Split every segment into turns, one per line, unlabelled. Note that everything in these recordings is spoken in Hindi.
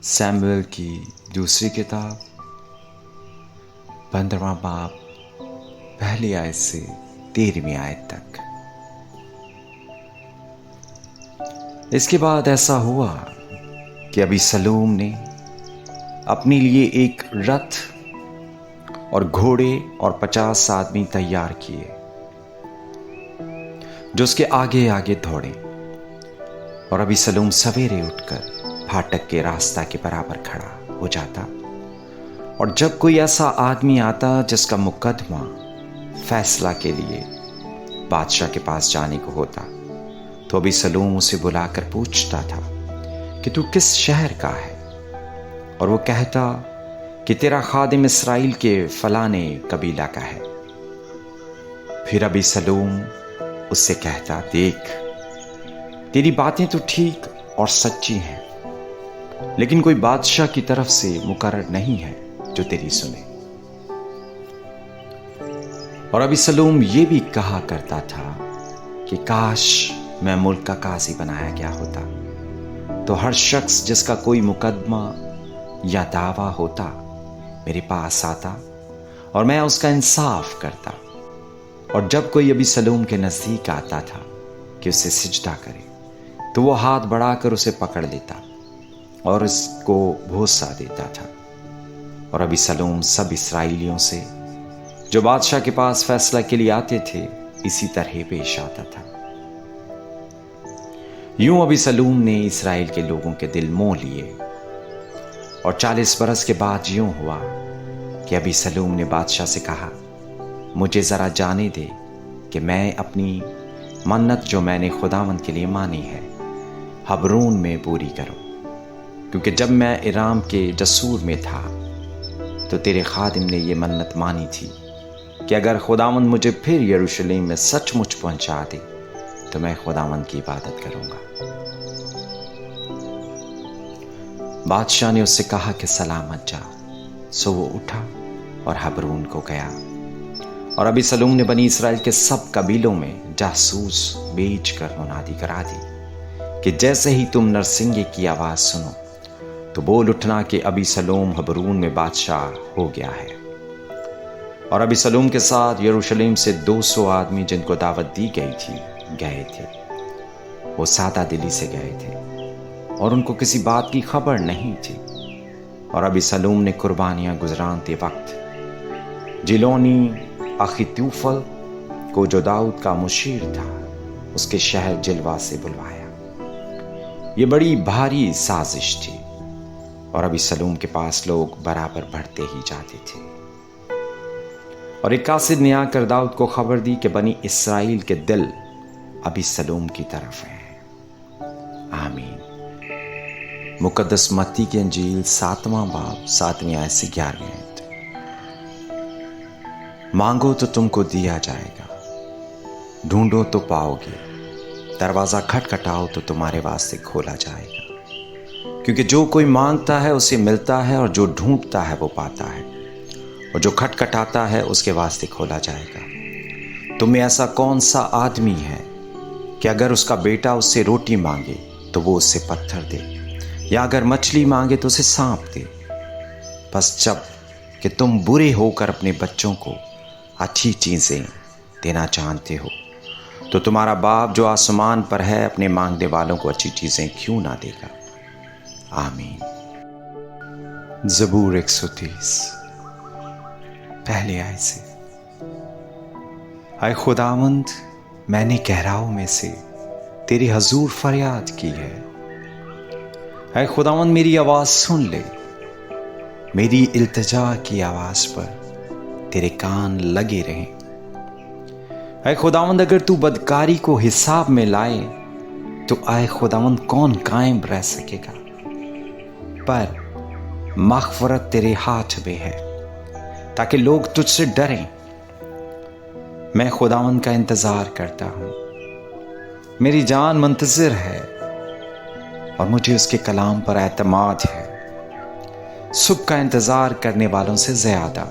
सैमुएल की दूसरी किताब 15वां बाब पहली आयत से 13वीं आयत तक। इसके बाद ऐसा हुआ कि अबीसलोम ने अपने लिए एक रथ और घोड़े और 50 आदमी तैयार किए जो उसके आगे आगे दौड़े। और अबीसलोम सवेरे उठकर फाटक के रास्ता के बराबर खड़ा हो जाता, और जब कोई ऐसा आदमी आता जिसका मुकदमा फैसला के लिए बादशाह के पास जाने को होता, तो अबीसलोम उसे बुलाकर पूछता था कि तू किस शहर का है, और वो कहता कि तेरा खादिम इस्राएल के फलाने कबीला का है। फिर अबीसलोम उससे कहता, देख, तेरी बातें तो ठीक और सच्ची हैं, लेकिन कोई बादशाह की तरफ से मुकर्रर नहीं है जो तेरी सुने। और अबीसलोम ये भी कहा करता था कि काश मैं मुल्क का काजी बनाया गया होता, तो हर शख्स जिसका कोई मुकदमा या दावा होता मेरे पास आता और मैं उसका इंसाफ करता। और जब कोई अबीसलोम के नजदीक आता था कि उसे सिजदा करे, तो वो हाथ बढ़ाकर उसे पकड़ लेता और उसको भरोसा देता था। और अबीसलोम सब इस्राएलियों से जो बादशाह के पास फैसला के लिए आते थे इसी तरह पेश आता था। यूं अबीसलोम ने इस्राएल के लोगों के दिल मोह लिए। और 40 बरस के बाद यूं हुआ कि अबीसलोम ने बादशाह से कहा, मुझे जरा जाने दे कि मैं अपनी मन्नत जो मैंने खुदावंद के लिए मानी है हबरून में पूरी करूं, क्योंकि जब मैं इराम के जसूर में था तो तेरे खादिम ने यह मन्नत मानी थी कि अगर खुदावंद मुझे फिर यरूशलेम में सचमुच पहुंचा दे तो मैं खुदावंद की इबादत करूंगा। बादशाह ने उससे कहा कि सलामत जा। सो वो उठा और हबरून को गया। और अबीसलोम ने बनी इस्राएल के सब कबीलों में जासूस भेजकर मुनादी करा दी कि जैसे ही तुम नरसिंगे की आवाज सुनो तो बोल उठना कि अबीसलोम हबरून में बादशाह हो गया है। और अबीसलोम के साथ यरूशलेम से 200 आदमी जिनको दावत दी गई थी गए थे। वो सादा दिली से गए थे और उनको किसी बात की खबर नहीं थी। और अबीसलोम ने कुर्बानियां गुजरानते वक्त जिलोनी अखीतोफेल को, जो दाऊद का मुशीर था, उसके शहर जिलवा से बुलवाया। ये बड़ी भारी साजिश थी और अबीसलोम के पास लोग बराबर बढ़ते ही जाते थे। और एक कासिद ने आकर दाऊद को खबर दी कि बनी इस्राएल के दिल अबीसलोम की तरफ है। आमीन। मुकद्दस मत्ती की अंजील 7वां बाब 7वीं आयत से 11वीं आयत। मांगो तो तुमको दिया जाएगा, ढूंढो तो पाओगे, दरवाजा खटखटाओ तो तुम्हारे वास्ते खोला जाएगा। क्योंकि जो कोई मांगता है उसे मिलता है, और जो ढूंढता है वो पाता है, और जो खटखटाता है उसके वास्ते खोला जाएगा। तुम्हें ऐसा कौन सा आदमी है कि अगर उसका बेटा उससे रोटी मांगे तो वो उससे पत्थर दे, या अगर मछली मांगे तो उसे सांप दे? बस जब कि तुम बुरे होकर अपने बच्चों को अच्छी चीजें देना चाहते हो, तो तुम्हारा बाप जो आसमान पर है अपने मांगने वालों को अच्छी चीजें क्यों ना देगा। आमीन। ज़बूर 130 पहले आयत से। आए खुदावंद, मैंने गहराओं में से तेरी हजूर फरियाद की है। आए खुदावंद, मेरी आवाज सुन ले। मेरी इल्तिजा की आवाज पर तेरे कान लगे रहें। आए खुदावंद, अगर तू बदकारी को हिसाब में लाए तो आए खुदावंद कौन कायम रह सकेगा। पर मग़फ़िरत तेरे हाथ में है ताकि लोग तुझसे डरें। मैं खुदावंद का इंतजार करता हूं, मेरी जान मुंतज़िर है और मुझे उसके कलाम पर एतमाद है। सुबह का इंतजार करने वालों से ज्यादा,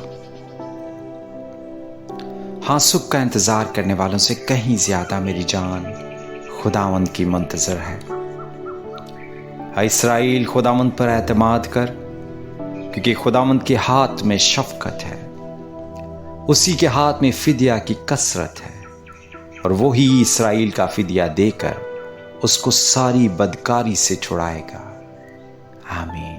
हाँ, सुबह का इंतजार करने वालों से कहीं ज्यादा मेरी जान खुदावंद की मुंतज़िर है। इसराइल, खुदावंद पर एतमाद कर, क्योंकि खुदावंद के हाथ में शफकत है, उसी के हाथ में फिदिया की कसरत है, और वो ही इसराइल का फिदिया देकर उसको सारी बदकारी से छुड़ाएगा। आमीन।